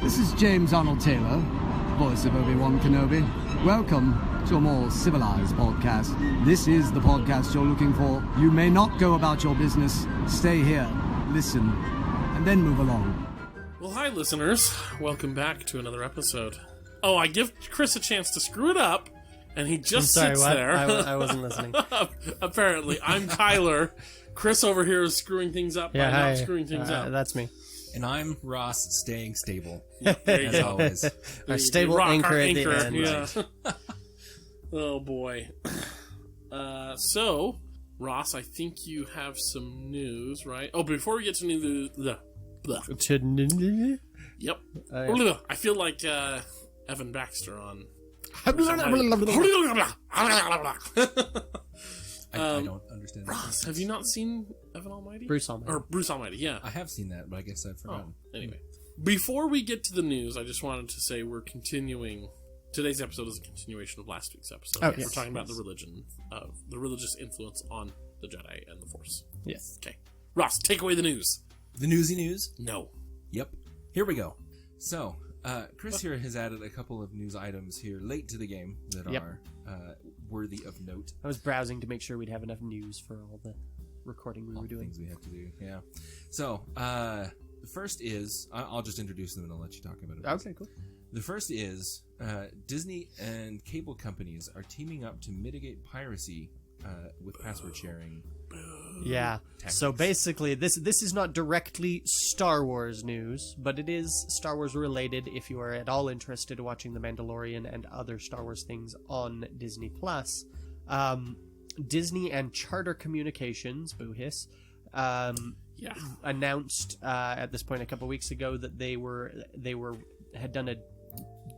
This is James Arnold Taylor, voice of Obi-Wan Kenobi. Welcome to a more civilized podcast. This is the podcast you're looking for. You may not go about your business. Stay here, listen, and then move along. Well, hi, listeners. Welcome back to another episode. Oh, I give Chris a chance to screw it up, and he just sits there. I wasn't listening. Apparently, I'm Kyler. Chris over here is screwing things up by not screwing things up. That's me. And I'm Ross, staying stable, There you as go. always. Our stable Rock, anchor our at the anchor, end. yeah. Oh, boy. So, Ross, I think you have some news, right? Oh, before we get to news... Yep. I feel like Evan Baxter on... I don't understand. Ross, have you not seen Evan Almighty? Bruce Almighty. Or Bruce Almighty, yeah. I have seen that, but I guess I've forgotten. Anyway. Before we get to the news, I just wanted to say we're continuing... Today's episode is a continuation of last week's episode. Oh, We're yes. talking about the religious influence on the Jedi and the Force. Yes. Okay. Ross, take away the news. The newsy news? No. Yep. Here we go. So, Chris here has added a couple of news items here late to the game that are worthy of note. I was browsing to make sure we'd have enough news for all the recording we All were the doing. things we have to do. Yeah. So, the first is... I'll just introduce them and I'll let you talk about it. Okay, cool. The first is Disney and cable companies are teaming up to mitigate piracy with password sharing. Yeah. Tactics. So basically, this is not directly Star Wars news, but it is Star Wars related. If you are at all interested in watching The Mandalorian and other Star Wars things on Disney Plus, Disney and Charter Communications, boo hiss, announced at this point a couple weeks ago that they had done a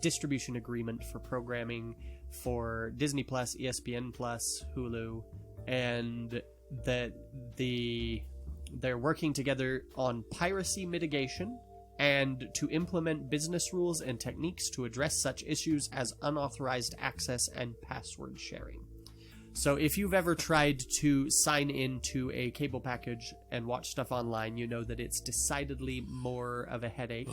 distribution agreement for programming for Disney Plus, ESPN Plus, Hulu, and that they're working together on piracy mitigation and to implement business rules and techniques to address such issues as unauthorized access and password sharing. So if you've ever tried to sign into a cable package and watch stuff online, you know that it's decidedly more of a headache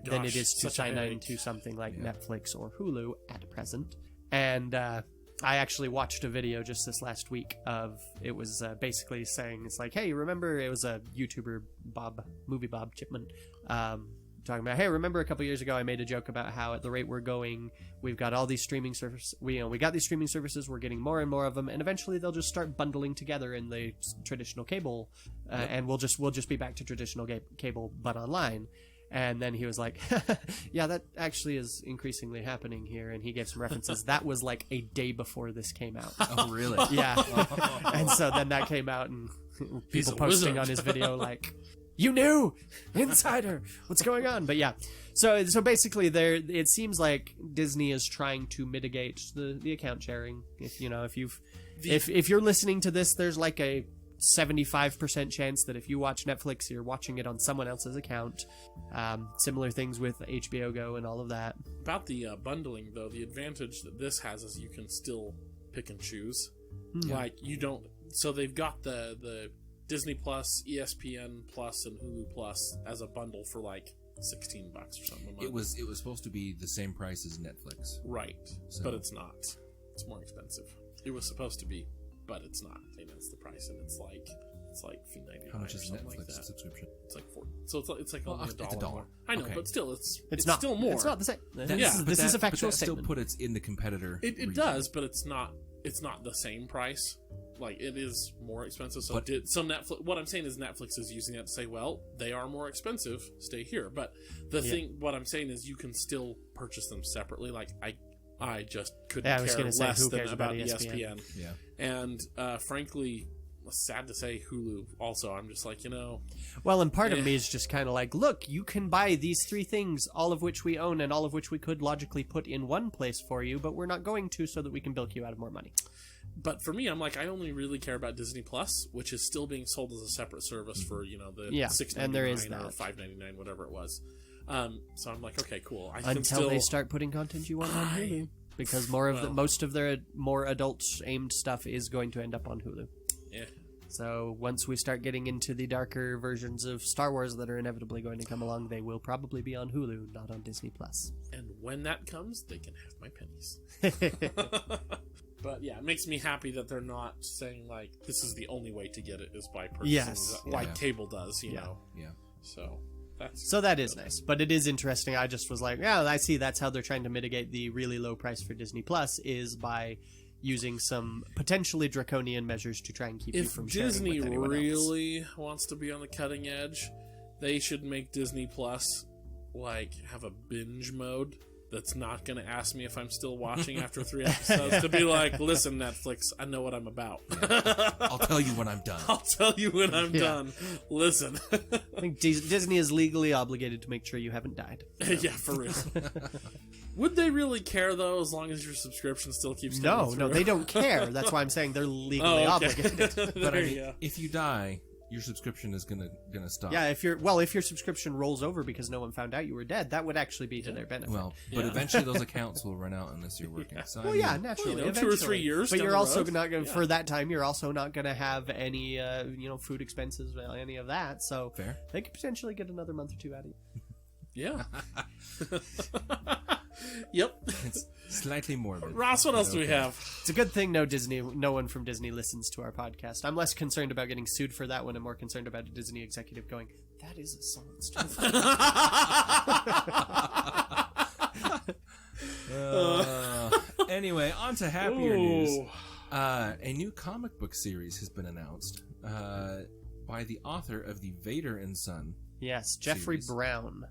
than it is to sign into something like Netflix or Hulu at present. And I actually watched a video just this last week of, it was basically saying, it's like, hey, remember, it was a YouTuber, Movie Bob Chipman, talking about, hey, remember a couple years ago I made a joke about how at the rate we're going, we've got all these streaming services, we got these streaming services, we're getting more and more of them, and eventually they'll just start bundling together in the traditional cable, and we'll just be back to traditional cable but online. And then he was like, yeah, that actually is increasingly happening here, and he gave some references. That was like a day before this came out. Oh, really? Yeah. And so then that came out, and people posting on his video like, you knew, insider, what's going on? But yeah, so basically, it seems like Disney is trying to mitigate the account sharing. If you're listening to this, there's like a 75% chance that if you watch Netflix, you're watching it on someone else's account. Similar things with HBO Go and all of that. About the bundling, though, the advantage that this has is you can still pick and choose. Like, you don't... So they've got the Disney Plus, ESPN Plus, and Hulu Plus as a bundle for like $16 or something. It was supposed to be the same price as Netflix. Right, So- but it's not. It's more expensive. It was supposed to be, but it's not. And it's the price, and it's like $3.99. How much is or something Netflix like that. subscription? It's like $4. So it's like Well, only it's $1. $1. More. I know, Okay. but still, it's not. still more. It's not the same. Yeah, This is a factual But that still statement. put it in the competitor. It region. does, but it's not the same price. Like, it is more expensive. So Netflix. What I'm saying is Netflix is using that to say, well, they are more expensive. Stay here. But what I'm saying is you can still purchase them separately. Like I just couldn't I was care gonna say, less who than cares about about ESPN. Yeah. And frankly, sad to say, Hulu. Also, I'm just like, Well, and part of me is just kind of like, look, you can buy these 3 things, all of which we own and all of which we could logically put in one place for you, but we're not going to, so that we can bilk you out of more money. But for me, I'm like, I only really care about Disney Plus, which is still being sold as a separate service for the $6.99 and there is or that. $5.99, whatever it was. So I'm like, okay, cool. Until they start putting content you want on Hulu, because most of their more adult aimed stuff is going to end up on Hulu. Yeah. So once we start getting into the darker versions of Star Wars that are inevitably going to come along, they will probably be on Hulu, not on Disney Plus. And when that comes, they can have my pennies. But yeah, it makes me happy that they're not saying like this is the only way to get it is by purchasing Yes. like Yeah. cable does, you Yeah. know. Yeah. So that's So that is nice, but it is interesting. I just was like, yeah, I see that's how they're trying to mitigate the really low price for Disney Plus is by using some potentially draconian measures to try and keep you if from sharing Disney with anyone else. really wants to be on the cutting edge, they should make Disney Plus like have a binge mode that's not going to ask me if I'm still watching after 3 episodes to be like, listen, Netflix, I know what I'm about. I'll tell you when I'm done. I'll tell you when I'm Yeah. done. Listen. I think Disney is legally obligated to make sure you haven't died. Yeah, for real. Would they really care, though, as long as your subscription still keeps coming No, through? they don't care. That's why I'm saying they're legally Oh, okay. obligated. There But I you mean, go. if you die, your subscription is gonna stop. Yeah, if your subscription rolls over because no one found out you were dead, that would actually be to their benefit. Well, but Yeah. eventually those accounts will run out unless you're working. So, I Well, mean, yeah, naturally. Well, you know, 2 or 3 eventually. years But down you're the also road. not going to, Yeah. for that time, you're also not going to have any, food expenses, any of that. So Fair. they could potentially get another month or two out of you. Yeah. Yep. It's slightly morbid. Ross, what else do we Okay. have? It's a good thing no one from Disney listens to our podcast. I'm less concerned about getting sued for that one and more concerned about a Disney executive going, that is a solid story. Anyway, on to happier news. Ooh. A new comic book series has been announced by the author of the Vader and Son. Yes, Jeffrey Series. Brown.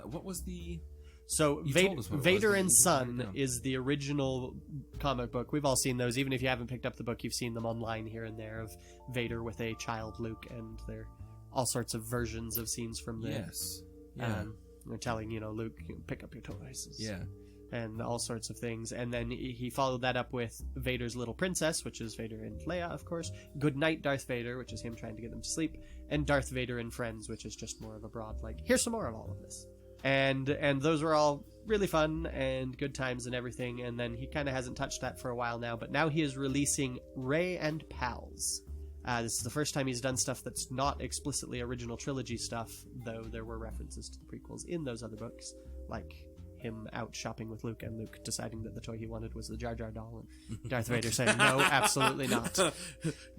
What was the... So You Vader, told us what it was, Vader but and you didn't Son write it down. is the original comic book. We've all seen those. Even if you haven't picked up the book, you've seen them online here and there of Vader with a child Luke, and they're all sorts of versions of scenes from the Yes. Yeah. they're telling Luke, pick up your toys. Yeah. And all sorts of things. And then he followed that up with Vader's Little Princess, which is Vader and Leia, of course. Good Night, Darth Vader, which is him trying to get them to sleep. And Darth Vader and Friends, which is just more of a broad, like, here's some more of all of this. And those were all really fun and good times and everything. And then he kind of hasn't touched that for a while now. But now he is releasing Rey and Pals. This is the first time he's done stuff that's not explicitly original trilogy stuff, though there were references to the prequels in those other books, like him out shopping with Luke and Luke deciding that the toy he wanted was the Jar Jar doll, and Darth Vader saying, no, absolutely not.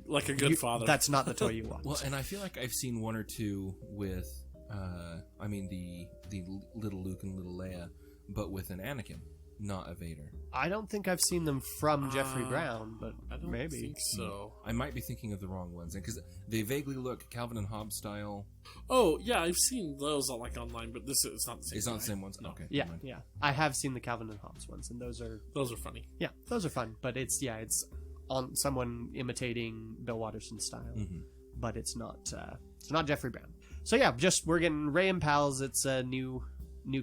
Like a good father. That's not the toy you want. Well, and I feel like I've seen one or two with, the little Luke and little Leia, but with an Anakin, not a Vader. I don't think I've seen them from Jeffrey Brown, but I don't maybe. think so. I might be thinking of the wrong ones, because they vaguely look Calvin and Hobbes style. Oh, yeah, I've seen those like online, but this is not the same. It's not the guy. same ones. No. Okay. Yeah, never mind. yeah. I have seen the Calvin and Hobbes ones, and those are funny. those are fun. But it's on someone imitating Bill Watterson's style, Mhm. but it's not Jeffrey Brown. So yeah, we're getting Rey and Pals. It's a new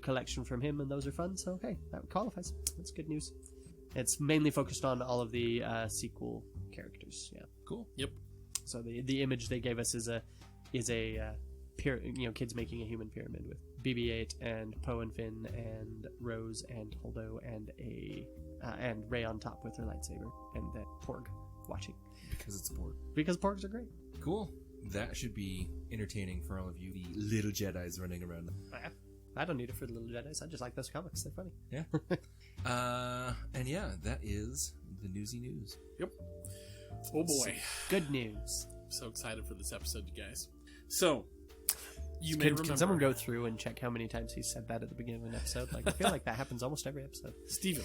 collection from him, and those are fun. So hey, that qualifies. That's good news. It's mainly focused on all of the sequel characters. Yeah. Cool. Yep. So the image they gave us is a kids making a human pyramid with BB-8 and Poe and Finn and Rose and Holdo and Rey on top with her lightsaber and that Porg watching Because it's sport. because Porgs are great. Cool. That should be entertaining for all of you, the little Jedis running around. I don't need it for the little Jedis. I just like those comics. They're funny. Yeah. And yeah, that is the newsy news. Yep. Oh boy. Good news. I'm so excited for this episode, you guys. So, you may remember. Can someone go through and check how many times he said that at the beginning of an episode? Like I feel like that happens almost every episode. Steven.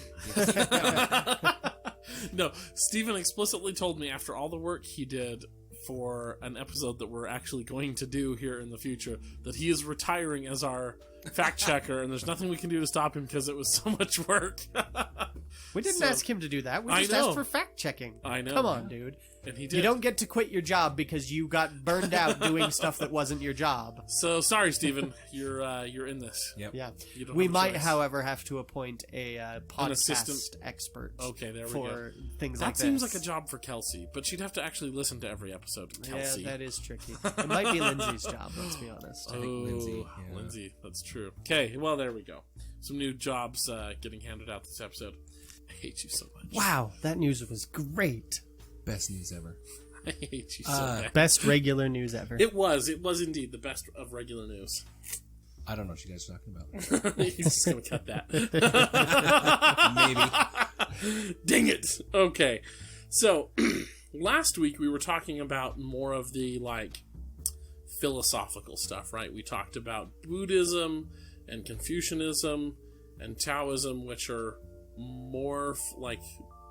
No, Steven explicitly told me after all the work he did for an episode that we're actually going to do here in the future that he is retiring as our fact checker, and there's nothing we can do to stop him because it was so much work. We didn't So- ask him to do that. We I just know. asked for fact checking. I know. Come on, dude. And he did. You don't get to quit your job because you got burned out doing stuff that wasn't your job. So sorry, Steven. You're in this. Yep. Yeah. You don't We have a might, choice. however, have to appoint a podcast assistant. expert Okay, there we for things That like seems this. like a job for Kelsey, but she'd have to actually listen to every episode. Kelsey. Yeah, that is tricky. It might be Lindsay's job, let's be honest. I think Lindsay, yeah. Lindsay, that's true. Okay, well, there we go. Some new jobs getting handed out this episode. I hate you so much. Wow, that news was great. Best news ever. I hate you so bad. Best regular news ever. It was indeed the best of regular news. I don't know what you guys are talking about. He's just gonna cut that. Maybe. Dang it. Okay. So last week we were talking about more of the like philosophical stuff, right? We talked about Buddhism and Confucianism and Taoism, which are more like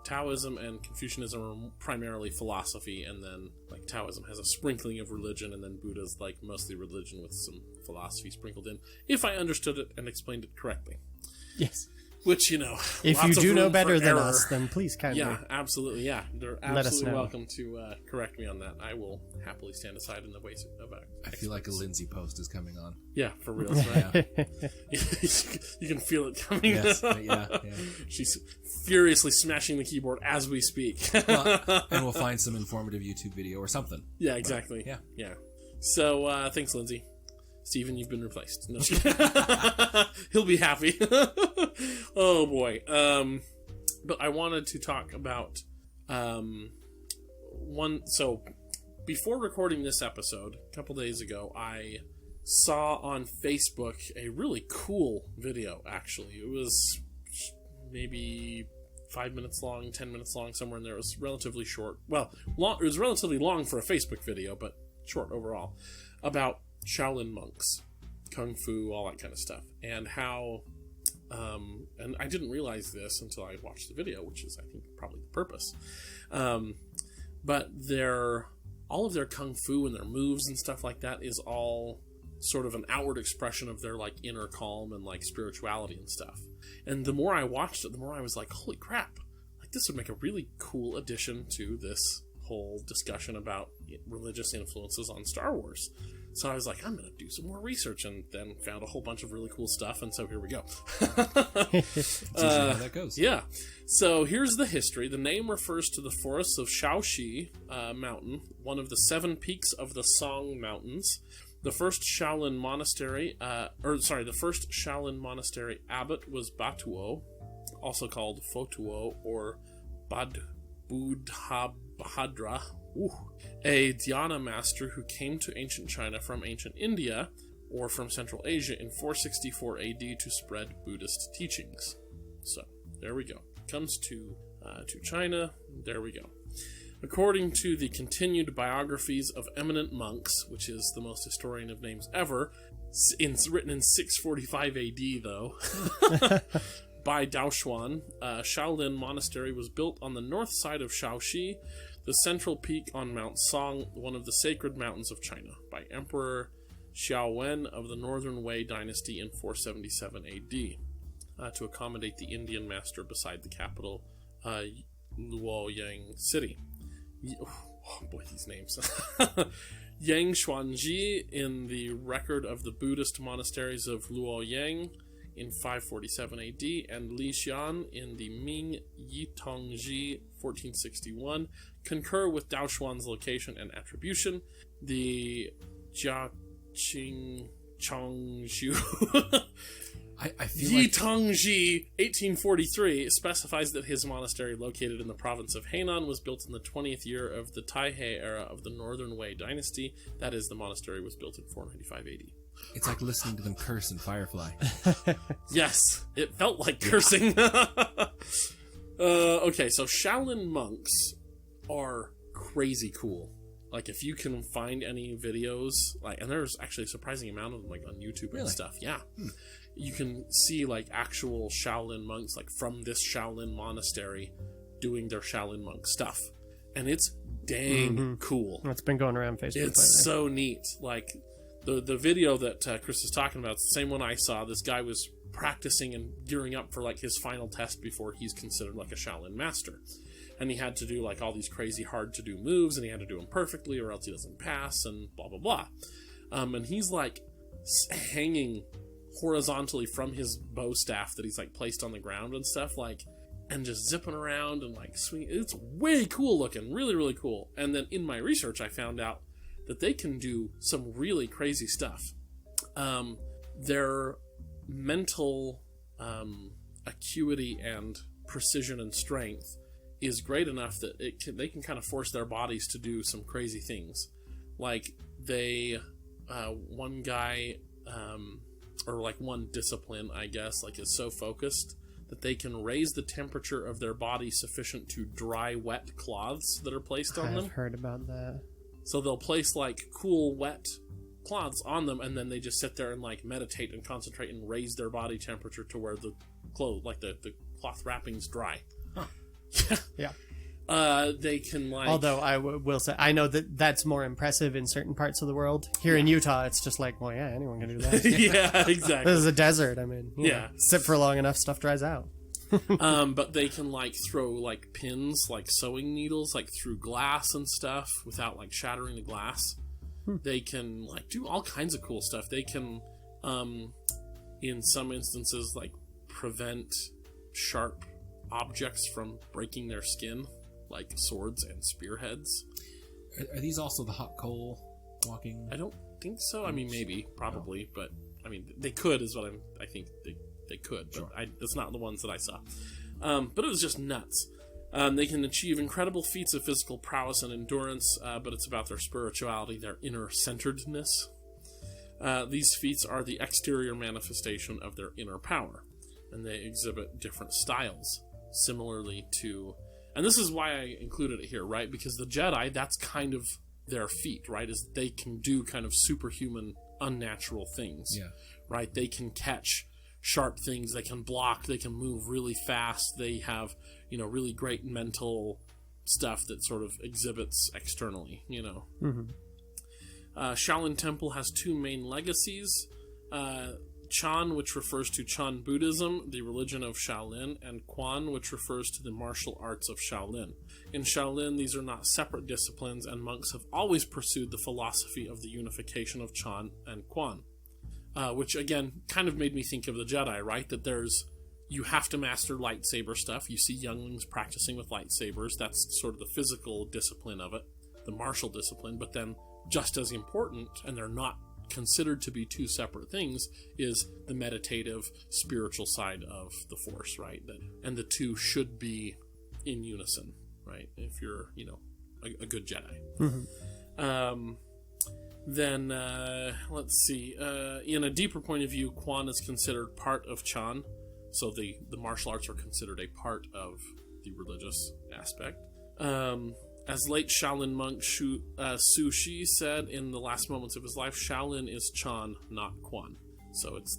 Taoism and Confucianism are primarily philosophy, and then like Taoism has a sprinkling of religion, and then Buddha's like mostly religion with some philosophy sprinkled in, if I understood it and explained it correctly. Yes. Which, if lots you of do know room better for than error. us, then please kindly. Yeah, absolutely. Yeah, they're Let us absolutely know. welcome to correct me on that. I will happily stand aside in the ways of I feel like a Lindsay post is coming on. Yeah, for real. Right? You can feel it coming. Yes, yeah. She's furiously smashing the keyboard as we speak. Well, and we'll find some informative YouTube video or something. Yeah, exactly. Yeah. Yeah. So, thanks, Lindsay. Steven, you've been replaced. No, he'll be happy. Oh, boy. But I wanted to talk about one. So, before recording this episode, a couple days ago, I saw on Facebook a really cool video, actually. It was maybe 5 minutes long, 10 minutes long, somewhere in there. It was relatively short. Well, it was relatively long for a Facebook video, but short overall. About Shaolin monks, Kung Fu, all that kind of stuff. And how, and I didn't realize this until I watched the video, which is, I think, probably the purpose. But all of their Kung Fu and their moves and stuff like that is all sort of an outward expression of their, like, inner calm and, like, spirituality and stuff. And the more I watched it, the more I was like, holy crap, like, this would make a really cool addition to this whole discussion about religious influences on Star Wars. So I was like, I'm going to do some more research, and then found a whole bunch of really cool stuff, and so here we go. It's usually how that goes. Yeah. So here's the history. The name refers to the forests of Shaoxi Mountain, one of the 7 peaks of the Song Mountains. The first Shaolin monastery, the first Shaolin monastery abbot was Batuo, also called Fotuo or Badbudhabhadra, a dhyana master who came to ancient China from ancient India or from Central Asia in 464 AD to spread Buddhist teachings. So there we go. Comes to China. There we go. According to the continued biographies of eminent monks, which is the most historian of names ever, written in 645 AD, though, by Daoshuan, Shaolin Monastery was built on the north side of Shaoxi, the central peak on Mount Song, one of the sacred mountains of China, by Emperor Xiaowen of the Northern Wei dynasty in 477 AD, to accommodate the Indian master beside the capital, Luoyang city. Oh boy, these names. Yang Xuanji in the record of the Buddhist monasteries of Luoyang in 547 AD, and Li Xian in the Ming Yitongji 1461 concur with Daoshuan's location and attribution. The Jiaqing Chongzhu I feel like Yitongji 1843 specifies that his monastery, located in the province of Hainan, was built in the 20th year of the Taihei era of the Northern Wei dynasty. That is, the monastery was built in 495 AD. it's like listening to them curse in Firefly. Yes, it felt like cursing. Okay, so Shaolin monks are crazy cool. Like, if you can find any videos, like, and there's actually a surprising amount of them, like, on YouTube and stuff. Yeah. You can see, like, actual Shaolin monks, like, from this Shaolin monastery doing their Shaolin monk stuff. And it's dang cool. It's been going around Facebook lately. It's so neat. Like, the video that Chris is talking about, it's the same one I saw. This guy was practicing and gearing up for, like, his final test before he's considered, like, a Shaolin master. And he had to do, like, all these crazy hard-to-do moves, and he had to do them perfectly or else he doesn't pass, and blah, blah, blah. And he's, like, hanging horizontally from his bow staff that he's, like, placed on the ground and stuff, like, and just zipping around and, like, swinging. It's way cool looking. Really, really cool. And then in my research, I found out that they can do some really crazy stuff. Their mental acuity and precision and strength is great enough that they can kind of force their bodies to do some crazy things. Like one guy, or like one discipline, I guess, like is so focused that they can raise the temperature of their body sufficient to dry wet cloths that are placed on them. I've heard about that. So they'll place like cool, wet cloths on them, and then they just sit there and like meditate and concentrate and raise their body temperature to where the clothes, like the cloth wrappings, dry. Huh. Yeah. They can like. Although I will say, I know that that's more impressive in certain parts of the world. Here in Utah, it's just like, well, yeah, anyone can do that. Yeah, exactly. This is a desert. I mean, you know, sit for long enough, stuff dries out. But they can like throw like pins, like sewing needles, like through glass and stuff without like shattering the glass. They can like do all kinds of cool stuff. They can, in some instances, like prevent sharp objects from breaking their skin, like swords and spearheads. Are these also the hot coal walking? I don't think so. I mean, maybe, probably, but I mean, they could is what I think they could, but sure. That's not the ones that I saw. But it was just nuts. They can achieve incredible feats of physical prowess and endurance, but it's about their spirituality, their inner centeredness. These feats are the exterior manifestation of their inner power, and they exhibit different styles, similarly to... And this is why I included it here, right? Because the Jedi, that's kind of their feat, right? Is they can do kind of superhuman, unnatural things, right? They can catch sharp things, they can block, they can move really fast, they have, you know, really great mental stuff that sort of exhibits externally, you know. Shaolin Temple has two main legacies. Chan, which refers to Chan Buddhism, the religion of Shaolin, and Quan, which refers to the martial arts of Shaolin. In Shaolin, these are not separate disciplines, and monks have always pursued the philosophy of the unification of Chan and Quan. Which, again, kind of made me think of the Jedi, right? That you have to master lightsaber stuff. You see younglings practicing with lightsabers. That's sort of the physical discipline of it, the martial discipline. But then, just as important, and they're not considered to be two separate things, is the meditative, spiritual side of the Force, right? And the two should be in unison, right? If you're, you know, a good Jedi. Then, let's see. In a deeper point of view, Quan is considered part of Chan. So the martial arts are considered a part of the religious aspect. As late Shaolin monk Su Shi said in the last moments of his life, Shaolin is Chan, not Quan. So it's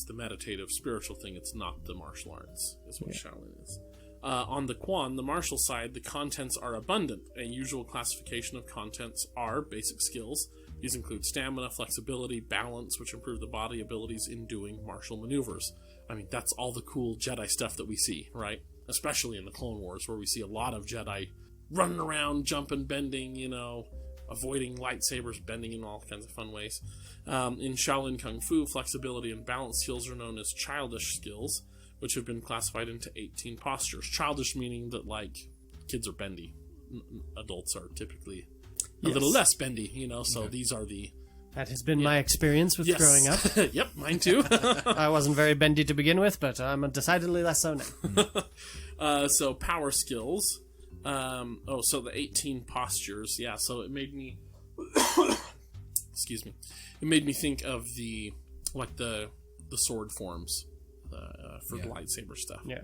the meditative, spiritual thing. It's not the martial arts, is what Shaolin is. On the Quan, the martial side, the contents are abundant. A usual classification of contents are basic skills. These include stamina, flexibility, balance, which improve the body abilities in doing martial maneuvers. I mean, that's all the cool Jedi stuff that we see, right? Especially in the Clone Wars, where we see a lot of Jedi running around, jumping, bending, you know, avoiding lightsabers, bending in all kinds of fun ways. In Shaolin Kung Fu, flexibility and balance skills are known as childish skills, which have been classified into 18 postures. Childish meaning that, like, kids are bendy. Adults are typically a little less bendy, you know, so these are the... That has been my experience with growing up. Yep, mine too. I wasn't very bendy to begin with, but I'm decidedly less so now. So power skills. So the 18 postures. Yeah, so it made me... excuse me. It made me think of the sword forms for the lightsaber stuff. Yeah.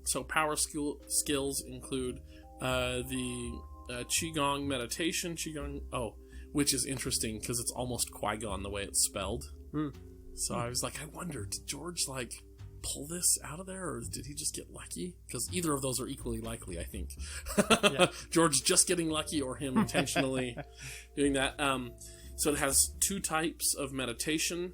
So power skills include the Qigong meditation. Which is interesting because it's almost Qui-Gon the way it's spelled. So I was like, I wonder, did George like pull this out of there, or did he just get lucky? Because either of those are equally likely, I think. George just getting lucky, or him intentionally doing that. So it has two types of meditation,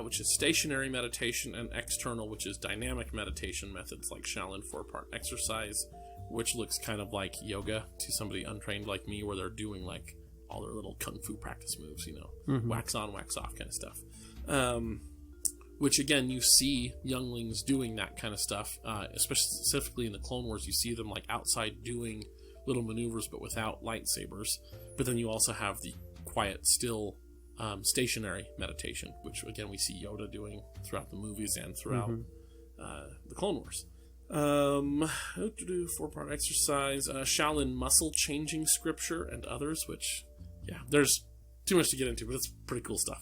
which is stationary meditation, and external, which is dynamic meditation methods like Shaolin 4-part exercise, which looks kind of like yoga to somebody untrained like me, where they're doing like all their little kung fu practice moves, you know, wax on, wax off kind of stuff. Which again, you see younglings doing that kind of stuff, especially specifically in the Clone Wars. You see them like outside doing little maneuvers, but without lightsabers. But then you also have the quiet, still, stationary meditation, which again we see Yoda doing throughout the movies and throughout the Clone Wars. 4-part exercise, Shaolin muscle changing scripture and others, which, yeah, there's too much to get into, but it's pretty cool stuff.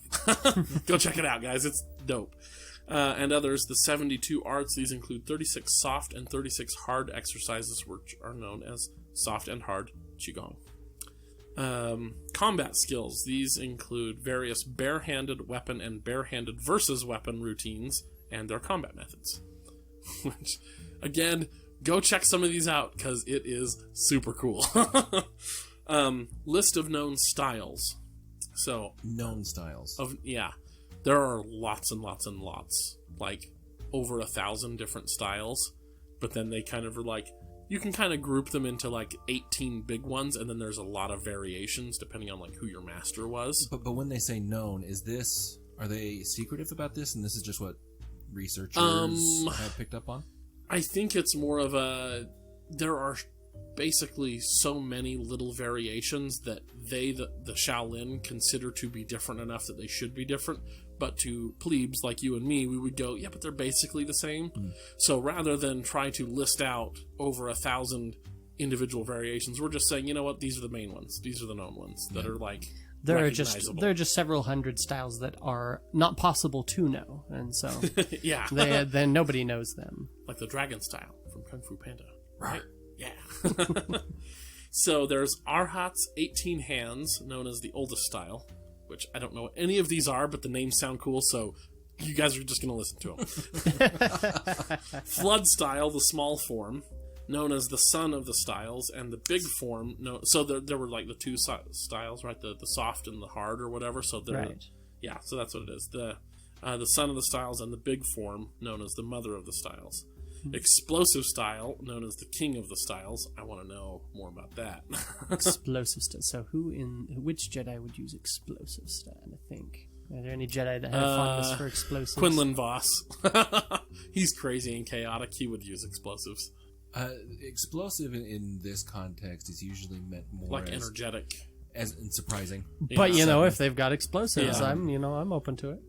Go check it out, guys. It's dope. And others, the 72 arts. These include 36 soft and 36 hard exercises, which are known as soft and hard Qigong. Combat skills. These include various barehanded weapon and barehanded versus weapon routines and their combat methods. Which, again, go check some of these out because it is super cool. List of known styles. So known styles. There are lots and lots and lots, like over 1,000 different styles. But then they kind of are like, you can kind of group them into like 18 big ones, and then there's a lot of variations depending on like who your master was. But when they say known, are they secretive about this, and this is just what researchers have picked up on? I think it's more of there are basically so many little variations that the Shaolin consider to be different enough that they should be different, but to plebes like you and me, we would go, yeah, but they're basically the same. So rather than try to list out over 1,000 individual variations, we're just saying, you know what, these are the main ones, these are the known ones that are like there are recognizable. just several hundred styles that are not possible to know, and so yeah, then nobody knows them. Like the dragon style from Kung Fu Panda, right? Yeah. So there's Arhat's 18 hands, known as the oldest style, which I don't know what any of these are, but the names sound cool, so you guys are just going to listen to them. Flood style, the small form, known as the son of the styles, and the big form. So there were like the two styles, right? The soft and the hard or whatever. So right. Yeah, so that's what it is. The son of the styles and the big form, known as the mother of the styles. Explosive style, known as the king of the styles. I want to know more about that. Explosive style. So which Jedi would use explosive style, I think? Are there any Jedi that have fondness for explosives? Quinlan Voss. He's crazy and chaotic. He would use explosives. Explosive in this context is usually meant more like as energetic. And surprising. But if they've got explosives, I'm open to it.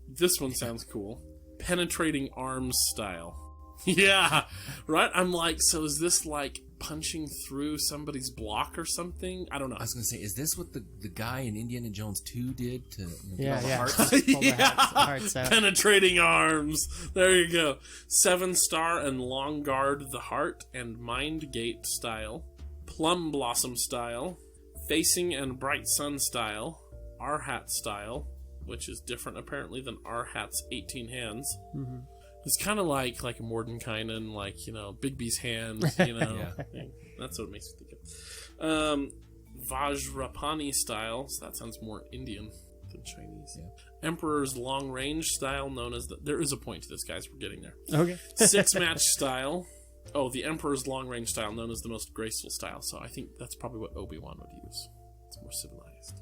This one sounds cool. Penetrating arms style. Yeah, right? I'm like, so is this like punching through somebody's block or something? I don't know. I was going to say, is this what the guy in Indiana Jones 2 did to get all the hearts? Hearts out. Penetrating arms. There you go. 7-star and long guard the heart and mind gate style. Plum blossom style. Facing and bright sun style. Arhat style, which is different apparently than Arhat's 18 hands. Mm-hmm. It's kind of like a Mordenkainen, like, Bigby's hands, Yeah. That's what it makes me think of. Vajrapani style, so that sounds more Indian than Chinese. Yeah. Emperor's long range style, known as there is a point to this, guys. We're getting there. Okay. 6-match style. Oh, the Emperor's long range style, known as the most graceful style. So I think that's probably what Obi-Wan would use. It's more civilized.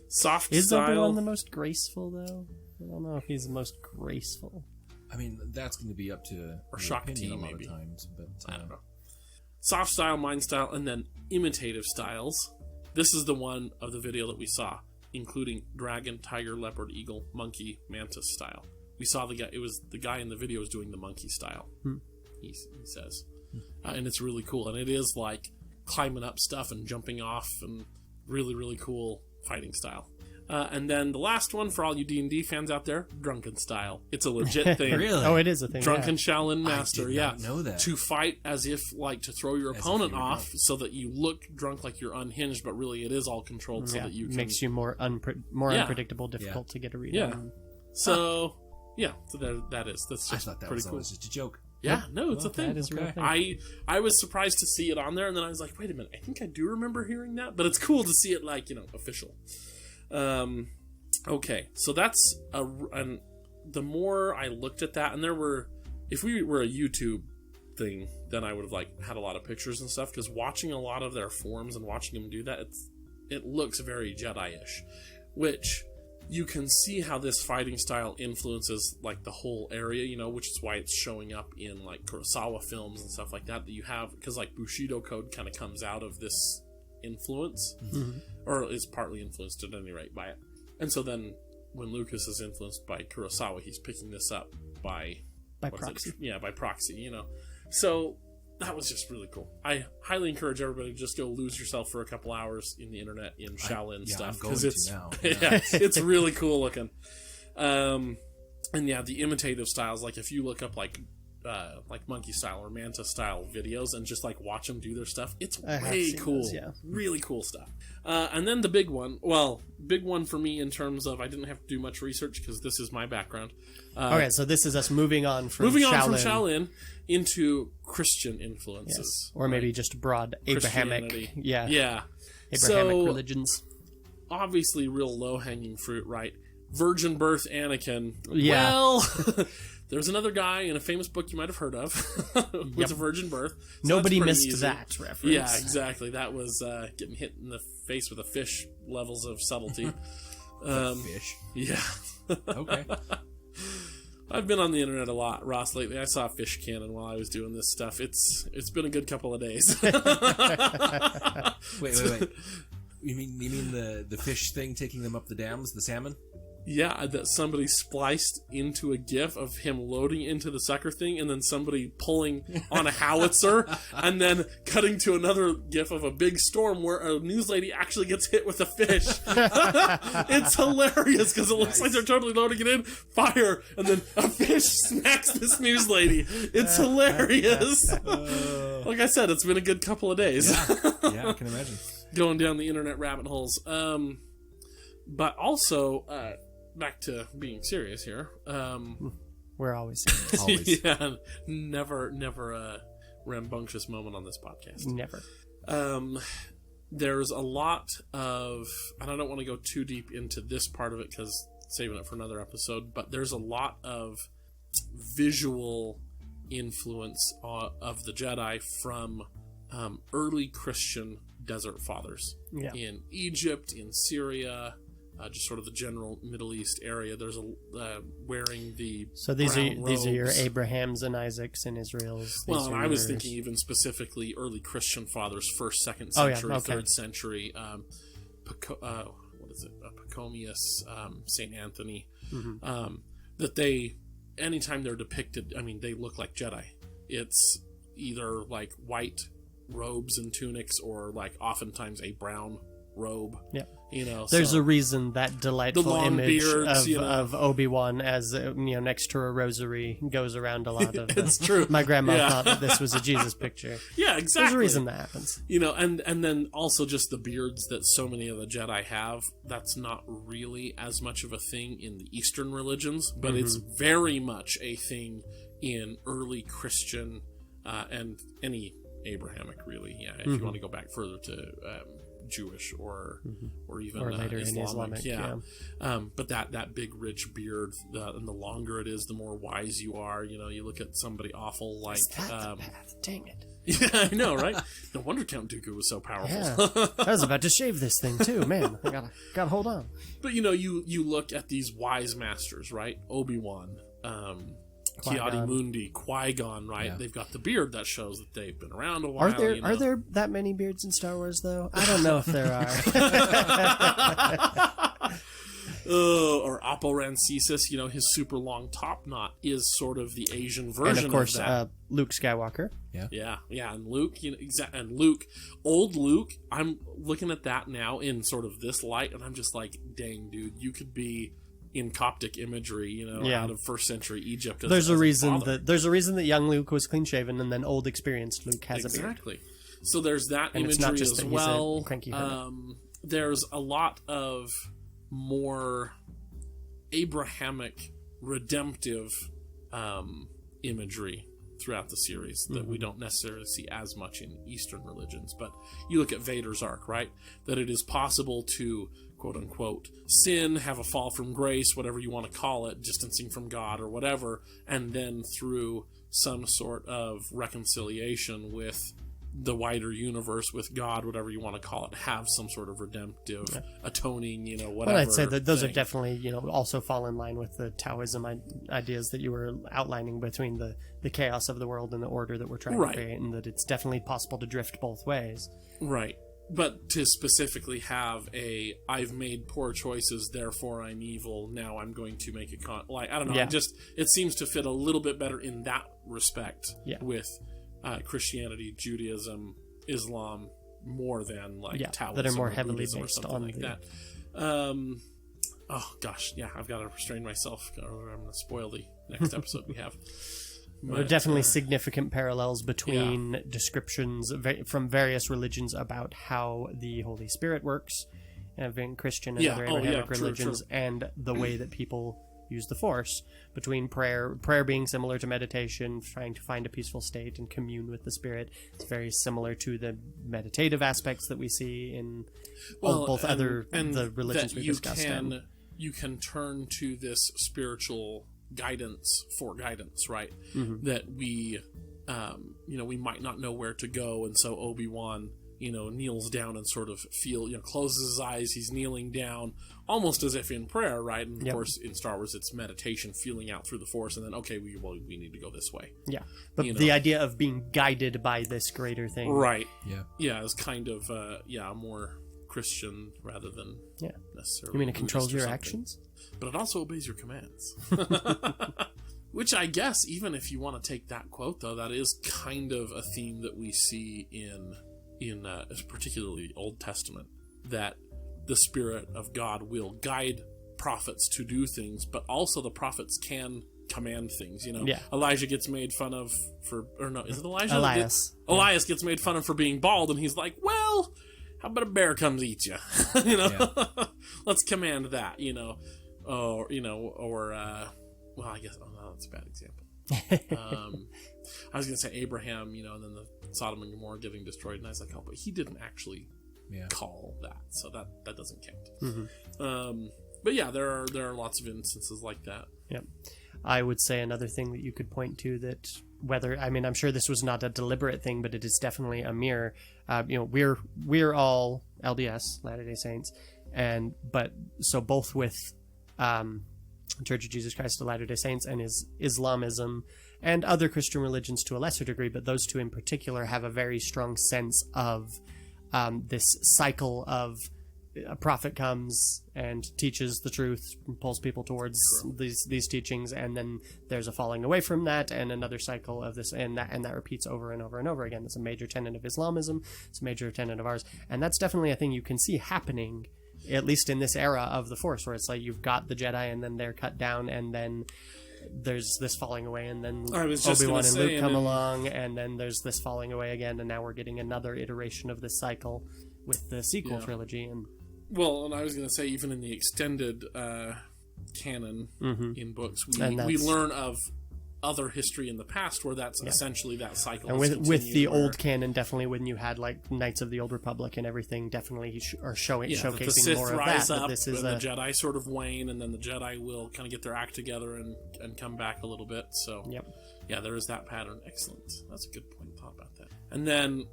Soft is style. Is Obi-Wan the most graceful, though? I don't know if he's the most graceful. I mean, that's going to be up to or Shakti opinion a lot maybe. Of times, but I don't know. Soft style, mind style, and then imitative styles. This is the one of the video that we saw, including dragon, tiger, leopard, eagle, monkey, mantis style. We saw the guy. It was the guy in the video was doing the monkey style. He says, and it's really cool. And it is like climbing up stuff and jumping off, and really, really cool fighting style. And then the last one for all you D&D fans out there, drunken style. It's a legit thing. Really? Oh, it is a thing. Drunken Shaolin master. I did not know that. To fight as if to throw your opponent off, so that you look drunk, like you're unhinged, but really it is all controlled, so that you can... makes you more unpredictable, difficult to get a read on. So that's just I thought that pretty was cool. Just a joke. Yeah, no, it's a thing. That is a real thing. I was surprised to see it on there, and then I was like, wait a minute, I think I do remember hearing that, but it's cool to see it official. Okay, so that's and the more I looked at that, and if we were a YouTube thing, then I would have had a lot of pictures and stuff, because watching a lot of their forms and watching them do that, it looks very Jedi-ish, which you can see how this fighting style influences the whole area, which is why it's showing up in Kurosawa films and stuff like that you have, because Bushido Code kind of comes out of this influence, or is partly influenced at any rate by it. And so then when Lucas is influenced by Kurosawa, he's picking this up by By proxy. By proxy, you know. So that was just really cool. I highly encourage everybody to just go lose yourself for a couple hours in the internet in Shaolin stuff, because it's now. it's really cool looking. And yeah, the imitative styles, like if you look up like monkey style or manta style videos and just like watch them do their stuff, it's way cool. Those, yeah. Really cool stuff. And then the big one for me in terms of I didn't have to do much research because this is my background. Okay, so this is us moving on from Shaolin into Christian influences. Or maybe just broad Abrahamic. Christianity. Yeah. Abrahamic So, religions. Obviously real low-hanging fruit, right? Virgin birth Anakin. Yeah. Well, there's another guy in a famous book you might have heard of with a virgin birth. So Nobody that's missed pretty easy. that reference. Yeah, exactly. That was getting hit in the face with a fish levels of subtlety. Fish. Yeah. Okay. I've been on the internet a lot, Ross, lately. I saw a fish cannon while I was doing this stuff. It's been a good couple of days. Wait. You mean the fish thing taking them up the dams, the salmon? Yeah, that somebody spliced into a GIF of him loading into the sucker thing, and then somebody pulling on a howitzer, and then cutting to another GIF of a big storm where a news lady actually gets hit with a fish. It's hilarious because it looks like they're totally loading it in, fire, and then a fish smacks this news lady. It's hilarious. Like I said, it's been a good couple of days. Yeah, I can imagine. Going down the internet rabbit holes. But also, back to being serious here. We're always serious. Always. Yeah, never a rambunctious moment on this podcast. Never. There's a lot of, and I don't want to go too deep into this part of it because saving it for another episode, but there's a lot of visual influence of the Jedi from early Christian desert fathers. Yeah. In Egypt, in Syria, just sort of the general Middle East area. There's wearing the So these brown are your robes. Abrahams and Isaacs and Israels. Well, These and are I was yours. thinking even specifically early Christian fathers, 1st, 2nd Oh, yeah, century, okay. 3rd century. What is it? Pachomius, Saint Anthony. Mm-hmm. That they, anytime they're depicted, I mean, they look like Jedi. It's either like white robes and tunics, or like oftentimes a brown robe. Yeah. You know, There's a reason that delightful The long image beards, of Obi-Wan as next to a rosary goes around a lot of. It's true. My grandma Yeah. thought that this was a Jesus picture. Yeah, exactly. There's a reason that happens. You know, and then also just the beards that so many of the Jedi have. That's not really as much of a thing in the Eastern religions, but it's very much a thing in early Christian and any Abrahamic, really. Yeah, if you want to go back further to Jewish or even Or later in Islamic. Islamic, Yeah. But that big rich beard, and the longer it is, the more wise you are. You know, you look at somebody awful like. Is that the path? Dang it. Yeah, I know, right? No wonder Count Dooku was so powerful. Yeah. I was about to shave this thing too, man. I gotta hold on. But you know, you look at these wise masters, right? Obi-Wan, Ki-Adi-Mundi, Qui-Gon, right? Yeah. They've got the beard that shows that they've been around a while. Are there that many beards in Star Wars though? I don't know if there are. Or Oppo Rancisis, you know, his super long top knot is sort of the Asian version And of course, that. Luke Skywalker. Yeah, and Luke, you know, and Luke, old Luke. I'm looking at that now in sort of this light, and I'm just like, dang, dude, you could be in Coptic imagery, you know, Yeah. out of 1st century Egypt. There's a reason father. that young Luke was clean shaven, and then old experienced Luke has a beard. Exactly. So there's that And it's imagery not just as that he's a well. cranky hermit. There's a lot of more Abrahamic redemptive imagery throughout the series that we don't necessarily see as much in Eastern religions. But you look at Vader's arc, right? That it is possible to, quote unquote, sin, have a fall from grace, whatever you want to call it, distancing from God or whatever, and then through some sort of reconciliation with the wider universe, with God, whatever you want to call it, have some sort of redemptive, atoning, you know, whatever. Well, I'd say that those are thing. definitely, also fall in line with the Taoism ideas that you were outlining between the chaos of the world and the order that we're trying Right. to create, and that it's definitely possible to drift both ways. Right. but to specifically have I've made poor choices, therefore I'm evil, now I'm going to make a I don't know, Yeah. it seems to fit a little bit better in that respect Yeah. with Christianity, Judaism, Islam, more than like Taoism that are more or heavily Buddhism or based something on like the... that. Oh gosh, yeah, I've got to restrain myself, or I'm going to spoil the next episode we have. There are definitely significant parallels between descriptions from various religions about how the Holy Spirit works, in Christian and other Abrahamic religions, true. and the way that people use the Force, between prayer being similar to meditation, trying to find a peaceful state and commune with the Spirit. It's very similar to the meditative aspects that we see in both the religions we discussed. You can turn to this spiritual guidance for guidance, right? Mm-hmm. That we we might not know where to go, and so Obi-Wan kneels down and sort of closes his eyes, he's kneeling down almost as if in prayer, right? And of course in Star Wars it's meditation, feeling out through the Force, and then we need to go this way, but the idea of being guided by this greater thing, right? Is kind of more Christian rather than necessarily. You mean it controls Buddhist or your something. actions? But it also obeys your commands. Which I guess, even if you want to take that quote, though, that is kind of a theme that we see in particularly the Old Testament, that the Spirit of God will guide prophets to do things, but also the prophets can command things. Elijah gets made fun of is it Elijah? Elias. Elias gets made fun of for being bald, and he's like, well, how about a bear comes eat you? Let's command that, well, I guess, that's a bad example. I was going to say Abraham, and then the Sodom and Gomorrah getting destroyed, and I was like, but he didn't actually call that, so that doesn't count. Mm-hmm. But yeah, there are lots of instances like that. Yep. I would say another thing that you could point to that I'm sure this was not a deliberate thing, but it is definitely a mirror. We're all LDS, Latter-day Saints, but both with Church of Jesus Christ of Latter-day Saints and Islamism and other Christian religions to a lesser degree, but those two in particular have a very strong sense of this cycle of a prophet comes and teaches the truth, pulls people towards these teachings, and then there's a falling away from that, and another cycle of this, and that repeats over and over and over again. It's a major tenet of Islamism. It's a major tenet of ours, and that's definitely a thing you can see happening, at least in this era of the Force, where it's like you've got the Jedi, and then they're cut down, and then there's this falling away, and then Obi-Wan and Luke come along, and then there's this falling away again, and now we're getting another iteration of this cycle with the sequel trilogy. And I was going to say, even in the extended canon in books, we learn of other history in the past where that's essentially that cycle. And with the old canon, definitely when you had like Knights of the Old Republic and everything, definitely are showcasing more of that. Up, but this is the Jedi sort of wane, and then the Jedi will kind of get their act together and come back a little bit. So there is that pattern. Excellent. That's a good point. I thought about that. And then,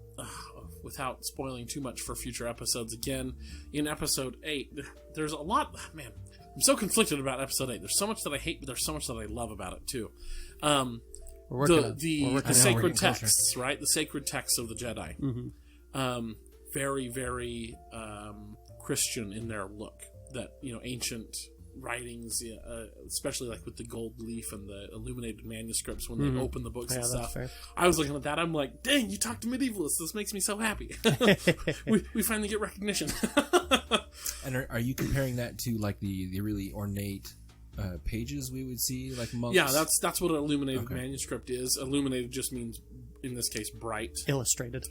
without spoiling too much for future episodes, again, in episode 8, there's a lot. Man, I'm so conflicted about episode 8. There's so much that I hate, but there's so much that I love about it too. The sacred texts, right? The sacred texts of the Jedi. Mm-hmm. Very, very Christian in their look. That, ancient writings, especially like with the gold leaf and the illuminated manuscripts when they open the books and stuff. I was looking at that. I'm like, dang, you talk to medievalists. This makes me so happy. we finally get recognition. And are you comparing that to like the really ornate pages we would see, like monks? Yeah, that's what an illuminated manuscript is. Illuminated just means, in this case, bright. Illustrated.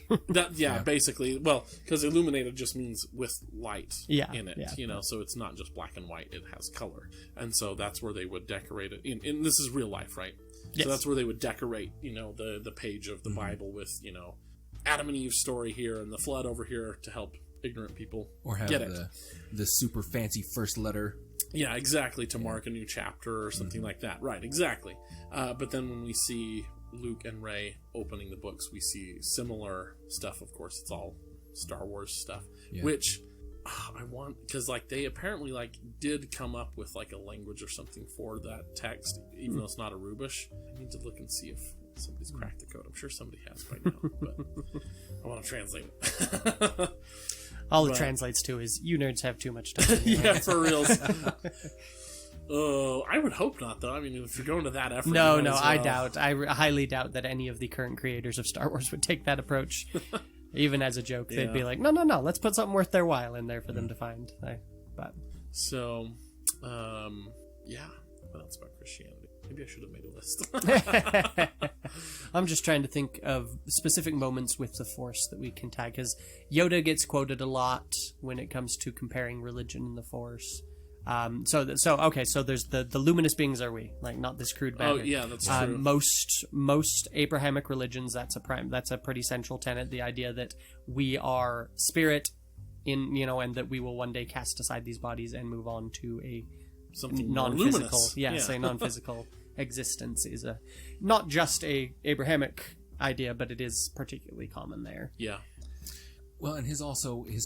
Basically. Well, because illuminated just means with light in it. So it's not just black and white. It has color. And so that's where they would decorate it. And this is real life, right? Yes. So that's where they would decorate, the page of the Bible with, Adam and Eve's story here and the flood over here to help ignorant people get it. The super fancy first letter. Yeah, exactly, to mark a new chapter or something like that. Right, exactly. But then when we see Luke and Rey opening the books, we see similar stuff. Of course, it's all Star Wars stuff, which I want, because like they apparently like did come up with like a language or something for that text, even though it's not Arubish. I need to look and see if Somebody's cracked the code. I'm sure somebody has by now, but I want to translate it. All it translates to is you nerds have too much time. Yeah, for reals. I would hope not, though. I mean, if you're going to that effort, No, you might as I well. doubt. I highly doubt that any of the current creators of Star Wars would take that approach. Even as a joke, they'd be like, no, let's put something worth their while in there for them to find. But So, yeah. What else about Christianity? Maybe I should have made a list. I'm just trying to think of specific moments with the Force that we can tag, because Yoda gets quoted a lot when it comes to comparing religion and the Force. So there's the luminous beings are we, like, not this crude banner. Oh yeah, that's true. Most Abrahamic religions, that's a pretty central tenet, the idea that we are spirit and that we will one day cast aside these bodies and move on to a Something non-physical, luminous. a non-physical existence is not just a Abrahamic idea, but it is particularly common there. Yeah. Well, and his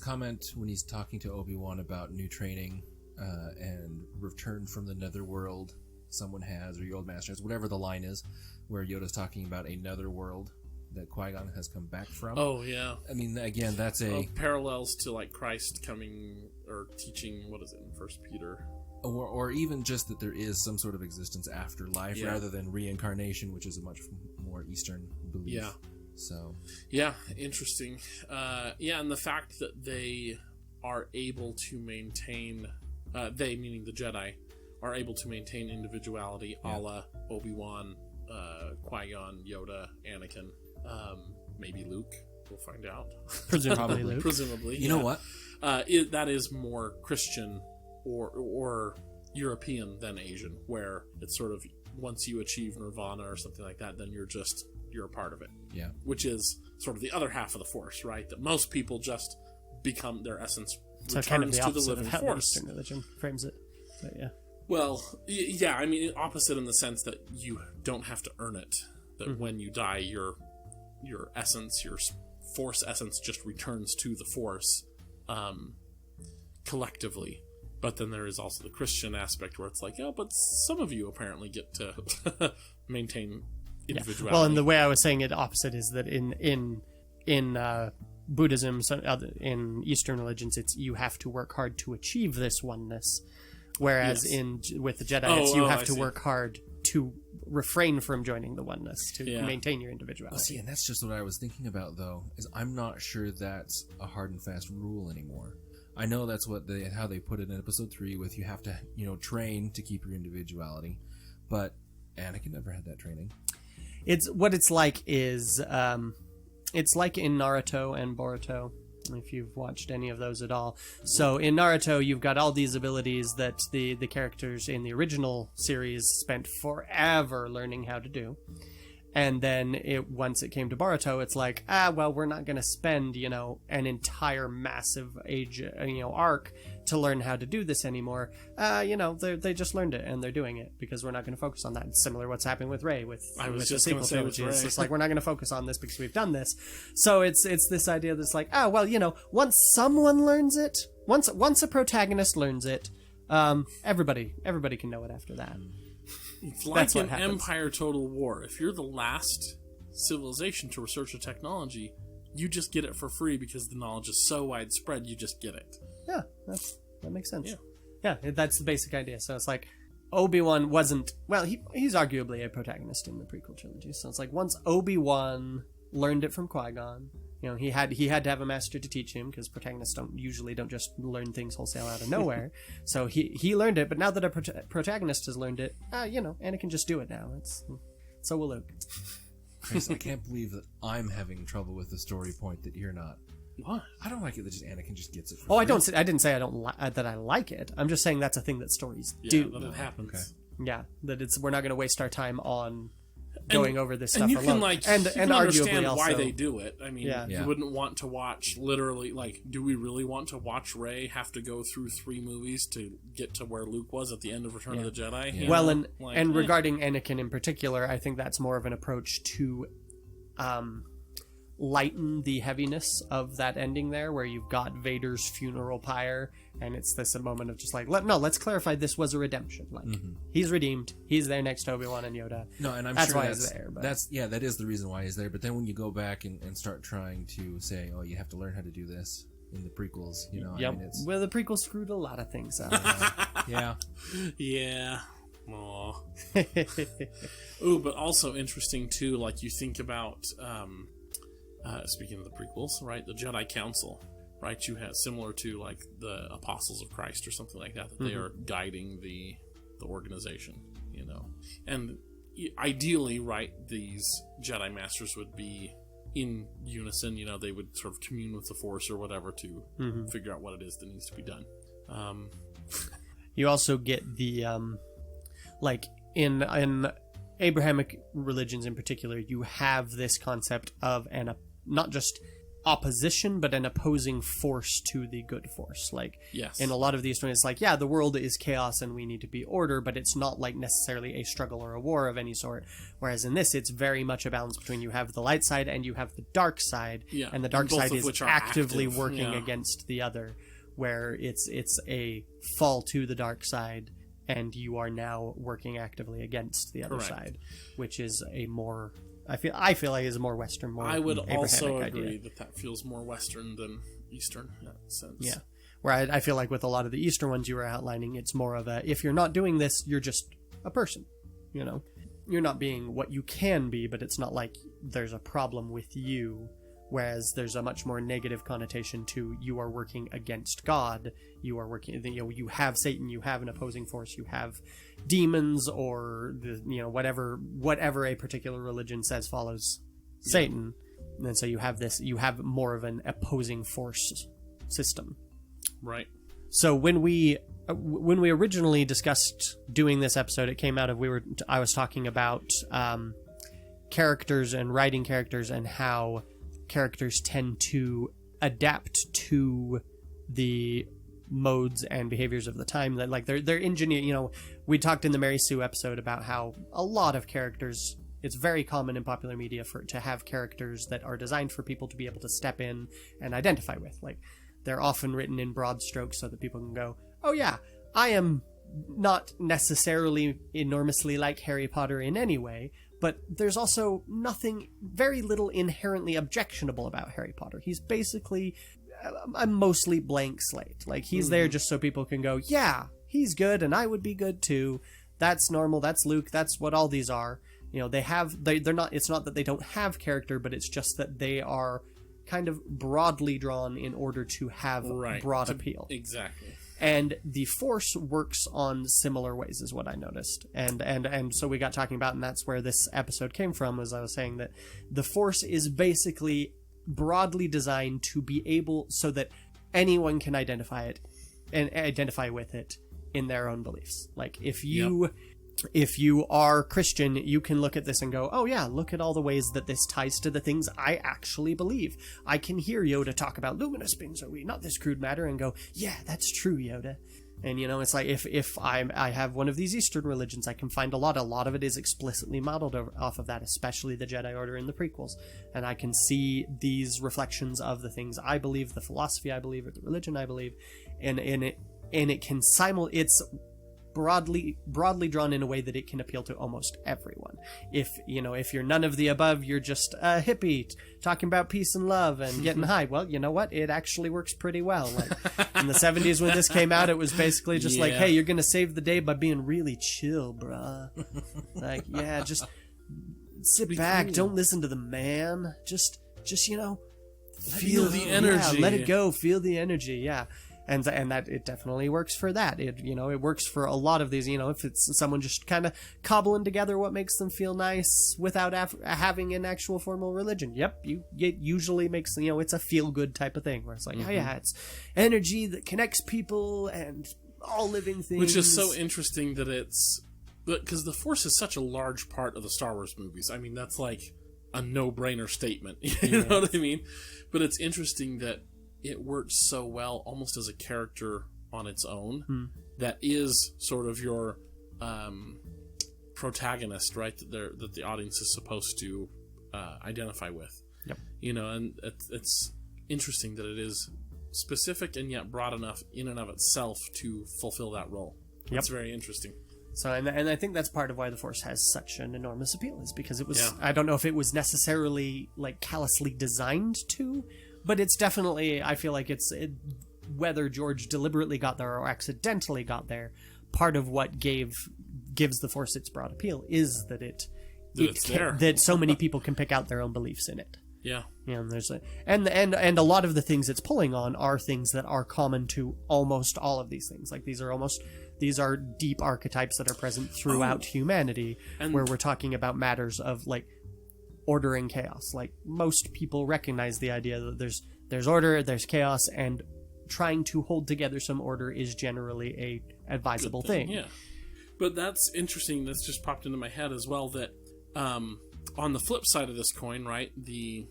comment when he's talking to Obi-Wan about new training and return from the netherworld someone has, or your old master has, whatever the line is, where Yoda's talking about another world that Qui-Gon has come back from. Oh yeah. I mean, again, that's parallels to like Christ coming or teaching. What is it in First Peter? Or even just that there is some sort of existence after life rather than reincarnation, which is a much more Eastern belief. Yeah. So. Yeah, interesting. And the fact that they are able to maintain, they meaning the Jedi, are able to maintain individuality, a la Obi-Wan, Qui-Gon, Yoda, Anakin, maybe Luke. We'll find out. Presumably Luke. Presumably. You know what? That is more Christian or European than Asian, where it's sort of once you achieve nirvana or something like that, then you're a part of it. Yeah. Which is sort of the other half of the Force, right? That most people just become their essence returns kind of the to the opposite living of how the Force. Eastern religion frames it. But yeah. Well, yeah, I mean opposite in the sense that you don't have to earn it. That when you die, your essence, your Force essence, just returns to the Force collectively. But then there is also the Christian aspect where it's like, but some of you apparently get to maintain individuality. Well, and the way I was saying it opposite is that in Buddhism, in Eastern religions, it's you have to work hard to achieve this oneness, whereas with the Jedi, it's you have to work hard to refrain from joining the oneness to maintain your individuality. Well, see, and that's just what I was thinking about, though, is I'm not sure that's a hard and fast rule anymore. I know that's how they put it in episode 3 with you have to, train to keep your individuality, but Anakin never had that training. It's like it's like in Naruto and Boruto, if you've watched any of those at all. So in Naruto, you've got all these abilities that the characters in the original series spent forever learning how to do. And then once it came to Boruto, it's like, we're not going to spend, an entire massive arc to learn how to do this anymore. They just learned it and they're doing it because we're not going to focus on that. It's similar to what's happening with Rey with the sequel trilogy. It's just like, we're not going to focus on this because we've done this. So it's this idea that's like, once someone learns it, once a protagonist learns it, everybody can know it after that. It's like an Empire Total War. If you're the last civilization to research a technology, you just get it for free because the knowledge is so widespread, you just get it. Yeah, that makes sense. Yeah, that's the basic idea. So it's like, Obi-Wan wasn't... Well, he's arguably a protagonist in the prequel trilogy. So it's like, once Obi-Wan learned it from Qui-Gon, he had to have a master to teach him, because protagonists usually don't just learn things wholesale out of nowhere. So he learned it, but now that a protagonist has learned it, Anakin can just do it now. So will Luke. Chris, I can't believe that I'm having trouble with the story point that you're not. What? I don't like it that just Anakin just gets it. I didn't say I don't that I like it. I'm just saying that's a thing that stories do. That it happens. Okay. Yeah, that we're not going to waste our time on going over this stuff and you alone. Can, and understand arguably also, why they do it. I mean, Yeah. you wouldn't want to watch literally, do we really want to watch Rey have to go through 3 movies to get to where Luke was at the end of Return of the Jedi? Yeah. Well, and regarding Anakin in particular, I think that's more of an approach to lighten the heaviness of that ending there, where you've got Vader's funeral pyre, and it's this a moment of just like, let's clarify this was a redemption. Like, he's redeemed. He's there next to Obi-Wan and Yoda. No, and I'm that's sure why that's he's there. But that is the reason why he's there. But then when you go back and start trying to say, oh, you have to learn how to do this in the prequels, you know, yep. I mean, it's... Well, the prequel screwed a lot of things up. yeah. Yeah. Aw. Ooh, but also interesting too, like you think about speaking of the prequels, right, the Jedi Council, right, you have similar to like the Apostles of Christ or something like that they are guiding the organization, you know. And ideally, right, these Jedi Masters would be in unison, you know, they would sort of commune with the Force or whatever to figure out what it is that needs to be done. You also get the like in Abrahamic religions in particular, you have this concept of not just opposition, but an opposing force to the good force. Like, yes. In a lot of these stories, it's like, yeah, the world is chaos and we need to be order, but it's not like necessarily a struggle or a war of any sort. Whereas in this, it's very much a balance between you have the light side and you have the dark side, and the dark side is actively working against the other, where it's a fall to the dark side, and you are now working actively against the other side, which is a more... I feel like is a more Western, more I would Abrahamic also idea. agree that feels more Western than Eastern in that sense. Yeah. Where I feel like with a lot of the Eastern ones you were outlining, it's more of a, if you're not doing this, you're just a person, you know? You're not being what you can be, but it's not like there's a problem with you. Whereas there's a much more negative connotation to you are working against God, you are working, you know, you have Satan, you have an opposing force, you have demons, or whatever a particular religion says follows Satan, and so you have more of an opposing force system, right? So when we originally discussed doing this episode, it came out of I was talking about characters and writing characters and how characters tend to adapt to the modes and behaviors of the time, that like they're engineered. You know, we talked in the Mary Sue episode about how a lot of characters, it's very common in popular media to have characters that are designed for people to be able to step in and identify with. Like, they're often written in broad strokes so that people can go, oh yeah, I am not necessarily enormously like Harry Potter in any way, but there's also very little inherently objectionable about Harry Potter. He's basically a mostly blank slate. Like, he's there just so people can go, yeah, he's good and I would be good too. That's normal. That's Luke. That's what all these are. You know, they're not, it's not that they don't have character, but it's just that they are kind of broadly drawn in order to have broad appeal. Exactly. And the Force works on similar ways, is what I noticed. And so we got talking about, and that's where this episode came from, as I was saying that the Force is basically broadly designed to be able, so that anyone can identify it and identify with it in their own beliefs. Like, if you are Christian, you can look at this and go, oh yeah, look at all the ways that this ties to the things I actually believe. I can hear Yoda talk about luminous beings are we, not this crude matter, and go, yeah, that's true, Yoda. And, you know, it's like, if I have one of these Eastern religions, I can find a lot of it is explicitly modeled off of that, especially the Jedi Order in the prequels. And I can see these reflections of the things I believe, the philosophy I believe, or the religion I believe, and it can it's broadly drawn in a way that it can appeal to almost everyone. If you're none of the above, you're just a hippie talking about peace and love and getting high. Well, you know what? It actually works pretty well. Like, in the 70s when this came out, it was basically just like, hey, you're gonna save the day by being really chill, bruh. Like, yeah, just sit back, cool. Don't listen to the man. Just feel the energy. Yeah, let it go. Feel the energy. Yeah. And that it definitely works for that. It works for a lot of these. If it's someone just kind of cobbling together what makes them feel nice without having an actual formal religion. Yep, it usually makes it's a feel good type of thing where it's like, oh yeah, it's energy that connects people and all living things. Which is so interesting that because the Force is such a large part of the Star Wars movies. I mean, that's like a no-brainer statement. You know what I mean? But it's interesting that it works so well almost as a character on its own that is sort of your protagonist, right? That the audience is supposed to identify with. Yep. You know, and it's interesting that it is specific and yet broad enough in and of itself to fulfill that role. Yep. It's very interesting. So, and I think that's part of why the Force has such an enormous appeal, is because it was, Yeah. I don't know if it was necessarily, like, callously designed to, but it's definitely, I feel like whether George deliberately got there or accidentally got there, part of what gives the Force its broad appeal is that it's there. that so many people can pick out their own beliefs in it. Yeah. You know, there's and a lot of the things it's pulling on are things that are common to almost all of these things. Like these are deep archetypes that are present throughout humanity, And- where we're talking about matters of like order and chaos. Like most people recognize the idea that there's order, there's chaos, and trying to hold together some order is generally a advisable thing. Yeah. But that's interesting. That's just popped into my head as well, that on the flip side of this coin, right, the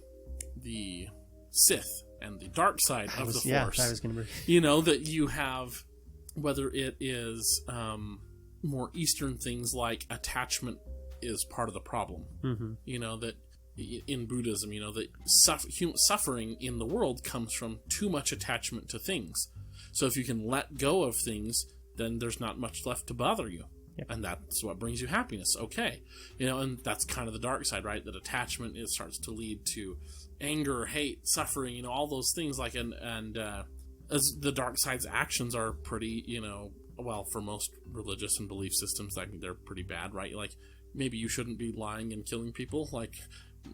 Sith and the dark side of the Force. Yeah, I was going to. You know, that you have, whether it is more Eastern things like attachment is part of the problem. Mm-hmm. You know, that in Buddhism, you know, that suffering in the world comes from too much attachment to things. So if you can let go of things, then there's not much left to bother you. Yep. And that's what brings you happiness. Okay. You know, and that's kind of the dark side, right? That attachment starts to lead to anger, hate, suffering, you know, all those things. Like, and as the dark side's actions are pretty, you know, well, for most religious and belief systems, like, they're pretty bad, right? Like, maybe you shouldn't be lying and killing people. Like,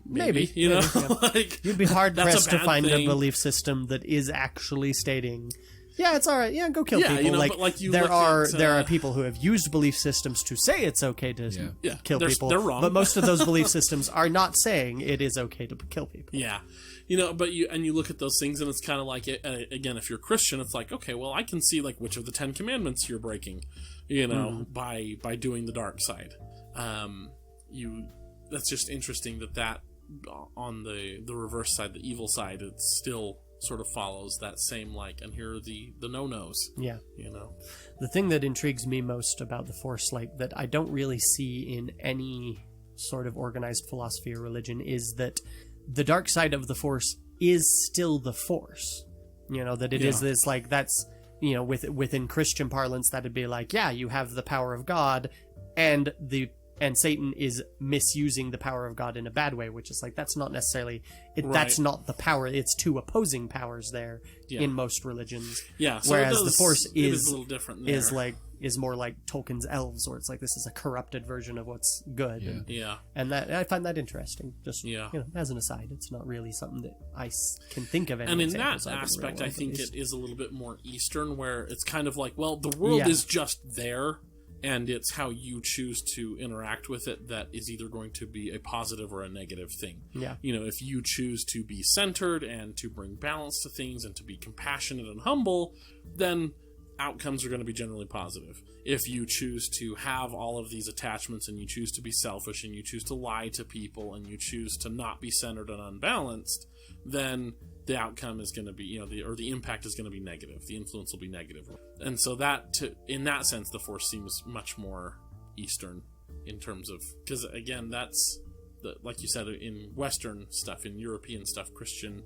maybe you know, yeah. like, You'd be hard that's pressed a to bad find thing. a belief system that is actually stating, "Yeah, it's all right. Yeah, go kill Yeah, people." you know, like, but, like, you there look are at, there are people who have used belief systems to say it's okay to Yeah, kill people. they're wrong. But most of those belief systems are not saying it is okay to kill people. Yeah, you know, but you look at those things, and it's kind of like, again, if you're Christian, it's like, okay, well, I can see like which of the 10 Commandments you're breaking, you know, by doing the dark side. That's just interesting that on the reverse side, the evil side, it still sort of follows that same, like, and here are the no-nos. Yeah. You know, The thing that intrigues me most about the Force, like that I don't really see in any sort of organized philosophy or religion, is that the dark side of the Force is still the Force. You know, that it is Yeah. this, like, that's, you know, within Christian parlance, that'd be like, yeah, you have the power of God, and Satan is misusing the power of God in a bad way, which is like, that's not necessarily that's not the power. It's two opposing powers there in most religions. Yeah. So Whereas it the does- Force it is a little different there. is more like Tolkien's elves, where it's like, this is a corrupted version of what's good. Yeah. Yeah. And that I find that interesting. Just Yeah. you know, as an aside, it's not really something that I can think of any And in examples that of in the real aspect, I world, think at least. it is a little bit more Eastern, where it's kind of like, well, the world Yeah. is just there, and it's how you choose to interact with it that is either going to be a positive or a negative thing. Yeah. You know, if you choose to be centered and to bring balance to things and to be compassionate and humble, then outcomes are going to be generally positive. If you choose to have all of these attachments and you choose to be selfish and you choose to lie to people and you choose to not be centered and unbalanced, then the outcome is going to be, you know, the impact is going to be negative. The influence will be negative. And so in that sense, the Force seems much more Eastern in terms of, because again, that's like you said, in Western stuff, in European stuff, Christian,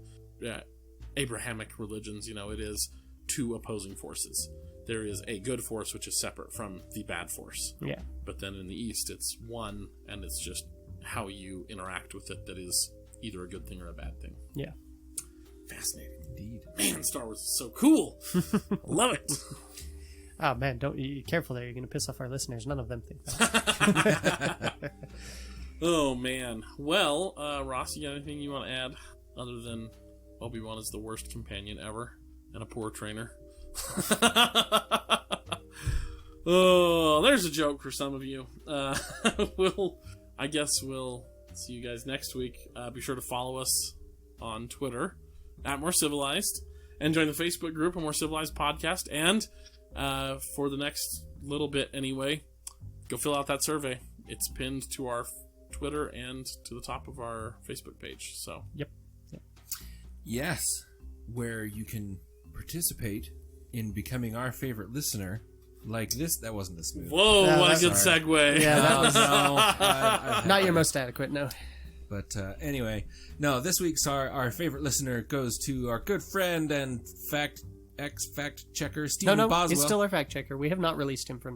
Abrahamic religions, you know, it is two opposing forces. There is a good force which is separate from the bad force. Yeah. But then in the East, it's one, and it's just how you interact with it that is either a good thing or a bad thing. Yeah. Fascinating. Indeed. Man, Star Wars is so cool. Love it. Oh man, don't you careful there. You're going to piss off our listeners. None of them think that. Oh, man. Well, Ross, you got anything you want to add other than Obi-Wan is the worst companion ever and a poor trainer? Oh, there's a joke for some of you. I guess we'll see you guys next week. Be sure to follow us on Twitter @MoreCivilized and join the Facebook group, A More Civilized Podcast. And for the next little bit anyway, go fill out that survey. It's pinned to our Twitter and to the top of our Facebook page. So Yep. Yes, where you can participate in becoming our favorite listener, like this. That wasn't the smooth. whoa, No, what a that's good sorry. segue. Yeah, that was No, not your most adequate. No. But anyway, no, this week's our favorite listener goes to our good friend and fact checker, Stephen Boswell. He's still our fact checker. We have not released him from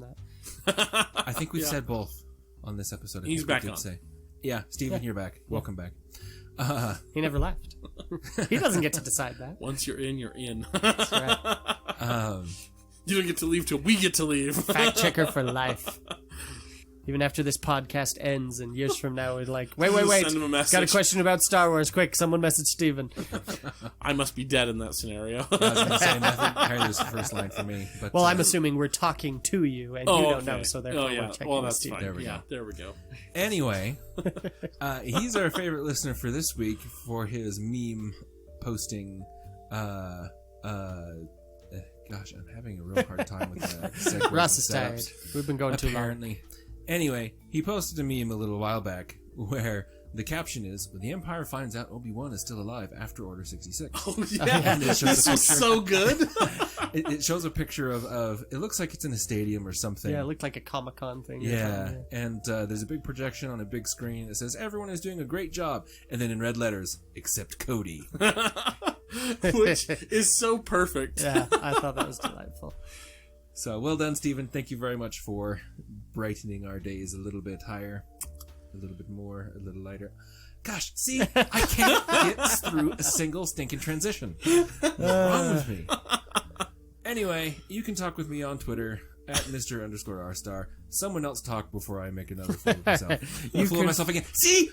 that. I think we've said both on this episode. I He's think back we did on. say. Yeah, Stephen, you're back. Welcome back. He never left. He doesn't get to decide that. Once you're in, you're in. That's right. You don't get to leave till we get to leave. Fact checker for life. Even after this podcast ends and years from now, we're like, wait. Send him a message. Got a question about Star Wars. Quick, someone message Steven. I must be dead in that scenario. I was going to say nothing. Tyler's the first line for me. But, Well, I'm assuming we're talking to you, and you don't know, so therefore yeah. we're checking Well, with that's Steven. fine. There we go. There we go. Anyway, he's our favorite listener for this week for his meme posting. Gosh, I'm having a real hard time with that. segues Ross is and tired. setups. We've been going too long. Apparently. Anyway, he posted a meme a little while back where the caption is, "When the Empire finds out Obi-Wan is still alive after Order 66." Oh, yeah. And it shows This a was picture- so good. It shows a picture of it looks like it's in a stadium or something. Yeah, it looked like a Comic-Con thing. or Yeah, something, and there's a big projection on a big screen that says everyone is doing a great job, and then in red letters, except Cody. Which is so perfect. Yeah, I thought that was delightful. So well done, Stephen. Thank you very much for brightening our days a little bit higher, a little bit more, a little lighter. Gosh, see, I can't get through a single stinking transition. What's wrong with me? Anyway, you can talk with me on Twitter at Mr_R*. Someone else talk before I make another fool of myself. You Fool of could- myself again. See?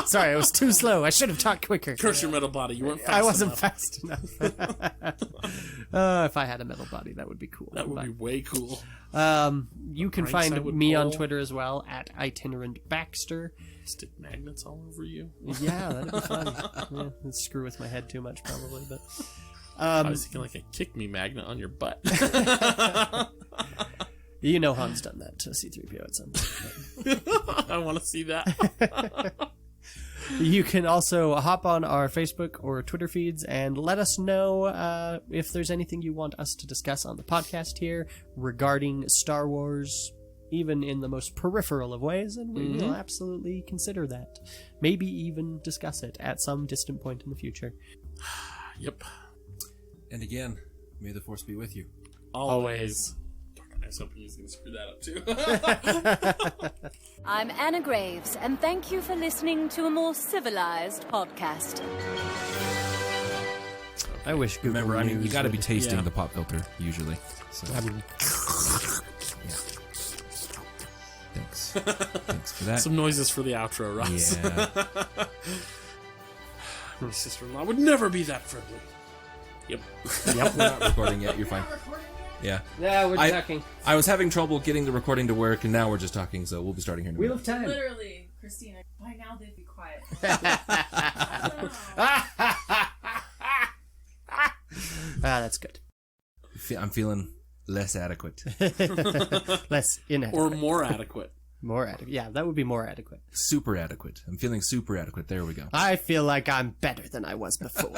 Sorry, I was too slow. I should have talked quicker. Curse your metal body. You weren't fast I wasn't enough. fast enough. If I had a metal body, that would be cool. That would be way cool. You can Right find side would me on pull. at Twitter at Itinerant Baxter. Stick magnets all over you. Yeah, that'd be fun. Yeah, it'd screw with my head too much, probably. But I was thinking like a kick me magnet on your butt. you know Han's done that to C-3PO at some point. I want to see that. You can also hop on our Facebook or Twitter feeds and let us know if there's anything you want us to discuss on the podcast here regarding Star Wars, even in the most peripheral of ways, and we will absolutely consider that. Maybe even discuss it at some distant point in the future. Yep. And again, may the Force be with you. Always. I was hoping he was going to screw that up too. I'm Anna Graves, and thank you for listening to a more civilized podcast. I wish Google Remember, I mean, you News got to be would- tasting yeah. the pop filter usually. So, I mean, thanks. Thanks for that. Some noises for the outro, Ross. Yeah. My sister-in-law would never be that friendly. Yep. Yep. We're not recording yet. You're fine. Yeah. yeah, we're I- talking. I was having trouble getting the recording to work, and now we're just talking, so we'll be starting here in a Wheel minute. of Time. Literally, Christina, by now they'd be quiet. That's good. I'm feeling less adequate. Less inadequate. Or more adequate. More adequate. Yeah, that would be more adequate. Super adequate. I'm feeling super adequate. There we go. I feel like I'm better than I was before.